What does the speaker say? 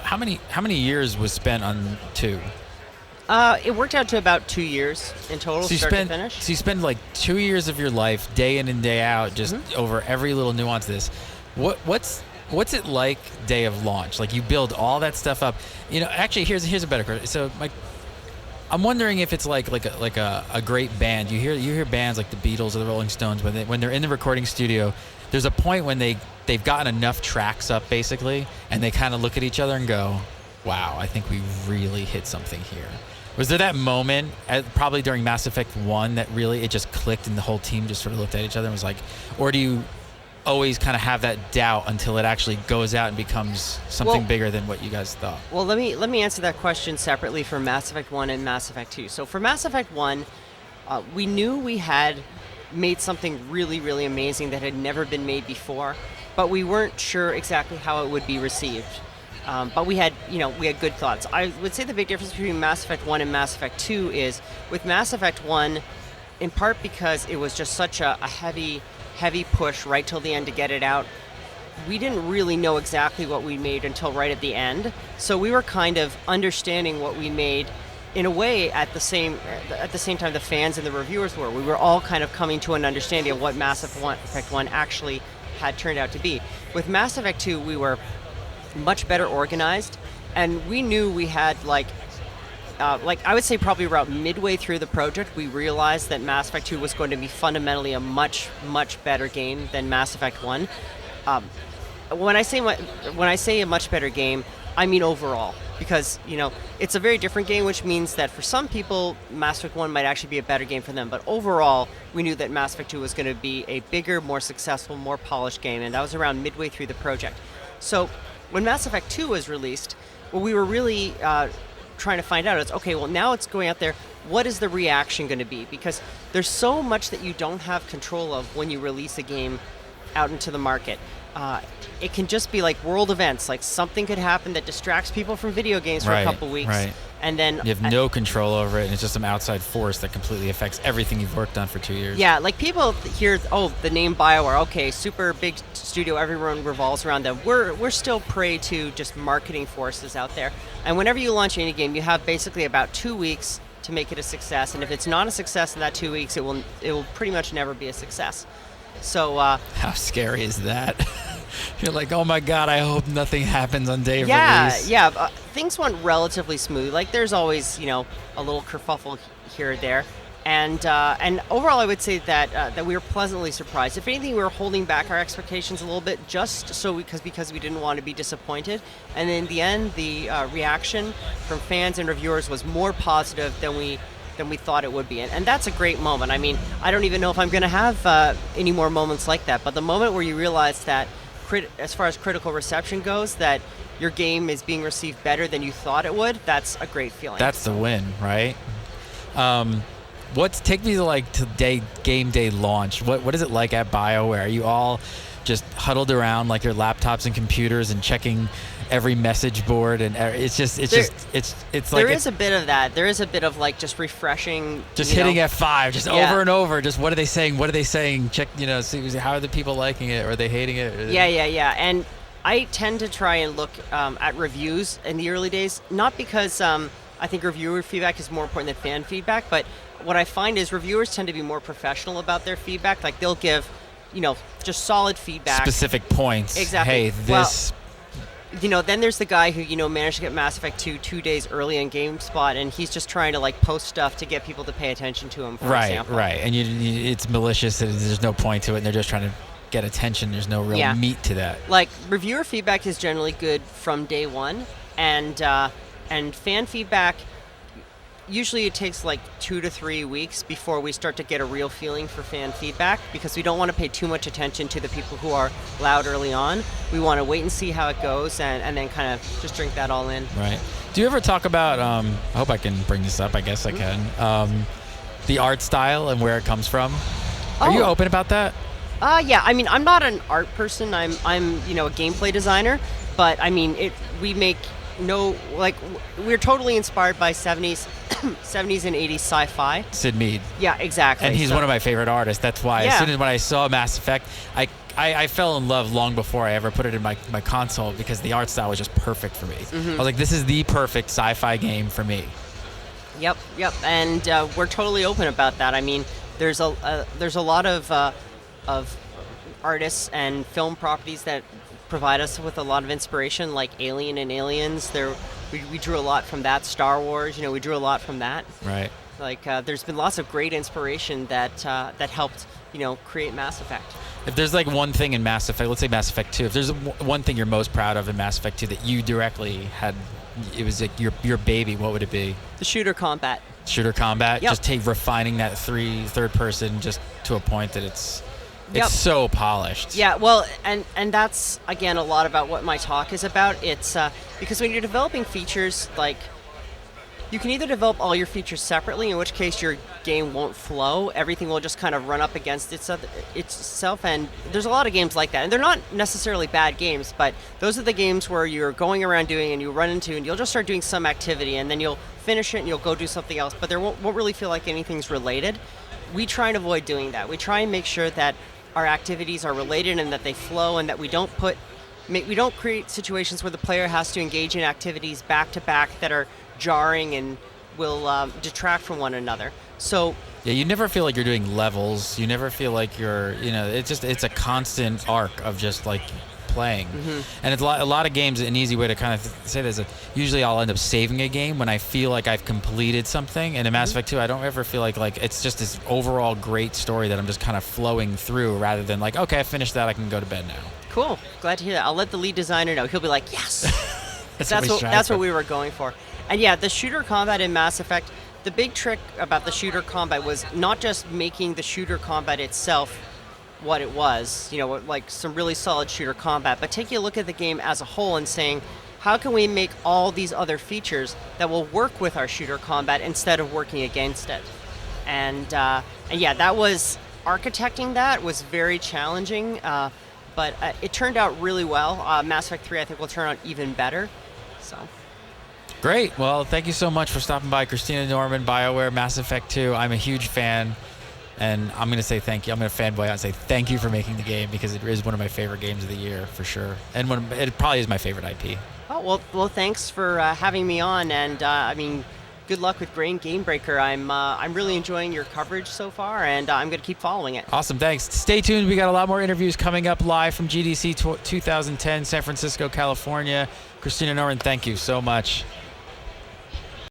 how many years was spent on 2? It worked out to about 2 years in total, So start to finish. So you spend like 2 years of your life, day in and day out, just over every little nuance of this. What's it like day of launch? Like you build all that stuff up. Actually, here's a better question. So I'm wondering if it's like a great band. You hear bands like the Beatles or the Rolling Stones when they're in the recording studio. There's a point when they've gotten enough tracks up basically, and they kind of look at each other and go, "Wow, I think we really hit something here." Was there that moment, probably during Mass Effect 1, that really it just clicked and the whole team just sort of looked at each other and was like, or do you always kind of have that doubt until it actually goes out and becomes something bigger than what you guys thought? Well, let me answer that question separately for Mass Effect 1 and Mass Effect 2. So for Mass Effect 1, we knew we had made something really, really amazing that had never been made before, but we weren't sure exactly how it would be received. But we had good thoughts. I would say the big difference between Mass Effect 1 and Mass Effect 2 is with Mass Effect 1, in part because it was just such a heavy push right till the end to get it out, we didn't really know exactly what we made until right at the end. So we were kind of understanding what we made in a way at the same time the fans and the reviewers were. We were all kind of coming to an understanding of what Mass Effect 1 actually had turned out to be. With Mass Effect 2, we were much better organized, and we knew we had like I would say probably around midway through the project, we realized that Mass Effect 2 was going to be fundamentally a much, much better game than Mass Effect 1. When I say a much better game, I mean overall, because it's a very different game, which means that for some people, Mass Effect 1 might actually be a better game for them. But overall, we knew that Mass Effect 2 was going to be a bigger, more successful, more polished game, and that was around midway through the project. So when Mass Effect 2 was released, what we were really trying to find out is, okay, well, now it's going out there, what is the reaction going to be? Because there's so much that you don't have control of when you release a game out into the market. It can just be like world events, like something could happen that distracts people from video games for a couple weeks. Right. And then you have no control over it, and it's just some outside force that completely affects everything you've worked on for 2 years. Yeah, like people hear, the name BioWare, okay, super big studio, everyone revolves around them. We're still prey to just marketing forces out there. And whenever you launch any game, you have basically about 2 weeks to make it a success. And if it's not a success in that 2 weeks, it will pretty much never be a success. So how scary is that? You're like, oh my God, I hope nothing happens on day of release. Yeah. Things went relatively smooth. Like there's always, a little kerfuffle here or there. And overall, I would say that we were pleasantly surprised. If anything, we were holding back our expectations a little bit, just so because we didn't want to be disappointed. And in the end, the reaction from fans and reviewers was more positive than we thought it would be. And that's a great moment. I mean, I don't even know if I'm going to have any more moments like that. But the moment where you realize that, as far as critical reception goes, that your game is being received better than you thought it would, that's a great feeling. That's the win, right? Take me to game day launch. What is it like at BioWare? Are you all just huddled around like your laptops and computers and checking every message board, and it's like there is a bit of that. There is a bit of like just refreshing, just hitting F5 over and over. Just what are they saying? Check, see how are the people liking it? Are they hating it? Yeah. And I tend to try and look at reviews in the early days, not because I think reviewer feedback is more important than fan feedback, but what I find is reviewers tend to be more professional about their feedback. Like they'll give, just solid feedback, specific points. Exactly. Hey, this. Then there's the guy who, managed to get Mass Effect 2 days early on GameSpot, and he's just trying to, post stuff to get people to pay attention to him, for example. Right. And it's malicious, and there's no point to it, and they're just trying to get attention. There's no real meat to that. Like, reviewer feedback is generally good from day one, and fan feedback, usually it takes 2 to 3 weeks before we start to get a real feeling for fan feedback, because we don't want to pay too much attention to the people who are loud early on. We want to wait and see how it goes, and then kind of just drink that all in. Right. Do you ever talk about, I hope I can bring this up, I guess I can, the art style and where it comes from? Are you open about that? Yeah, I mean, I'm not an art person. I'm a gameplay designer, but I mean, we're totally inspired by 70s and 80s sci-fi. Sid Mead. Yeah, exactly. And he's one of my favorite artists. That's why as soon as when I saw Mass Effect, I fell in love long before I ever put it in my console because the art style was just perfect for me. I was like, this is the perfect sci-fi game for me. Yep, and we're totally open about that. I mean, there's a lot of artists and film properties that provide us with a lot of inspiration, like Alien and Aliens. We drew a lot from that. Star Wars, we drew a lot from that. Right. Like, there's been lots of great inspiration that helped, create Mass Effect. If there's like one thing in Mass Effect, let's say Mass Effect 2, if there's one thing you're most proud of in Mass Effect 2 that you directly had, it was like your baby, what would it be? The shooter combat. Shooter combat? Yep. Just refining that third person just to a point that it's Yep. so polished. Yeah, well, and that's, again, a lot about what my talk is about. It's because when you're developing features, like, you can either develop all your features separately, in which case your game won't flow. Everything will just kind of run up against itself, and there's a lot of games like that. And they're not necessarily bad games, but those are the games where you're going around doing and you run into, and you'll just start doing some activity, and then you'll finish it and you'll go do something else, but there won't really feel like anything's related. We try and avoid doing that. We try and make sure that our activities are related and that they flow, and that we don't create situations where the player has to engage in activities back to back that are jarring and will detract from one another. So yeah, you never feel like you're doing levels. You never feel like you're, it's a constant arc of just like playing. And it's a lot of games. An easy way to kind of say this is usually I'll end up saving a game when I feel like I've completed something. And in Mass Effect 2, I don't ever feel like it's just this overall great story that I'm just kind of flowing through, rather than like, okay, I finished that, I can go to bed now. Cool, glad to hear that. I'll let the lead designer know. He'll be like, yes. That's what we were going for. And yeah, the shooter combat in Mass Effect, the big trick about the shooter combat was not just making the shooter combat itself what it was, like some really solid shooter combat, but taking a look at the game as a whole and saying, how can we make all these other features that will work with our shooter combat instead of working against it? And yeah, that was, architecting that was very challenging, but it turned out really well. Mass Effect 3, I think, will turn out even better. So. Great. Well, thank you so much for stopping by. Christina Norman, BioWare, Mass Effect 2. I'm a huge fan, and I'm going to say thank you. I'm going to fanboy out and say thank you for making the game, because it is one of my favorite games of the year, for sure. And it probably is my favorite IP. Oh, well, thanks for having me on, and I mean, good luck with gamebreakr. I'm really enjoying your coverage so far, and I'm going to keep following it. Awesome, thanks. Stay tuned. We got a lot more interviews coming up live from GDC 2010, San Francisco, California. Christina Norman, thank you so much.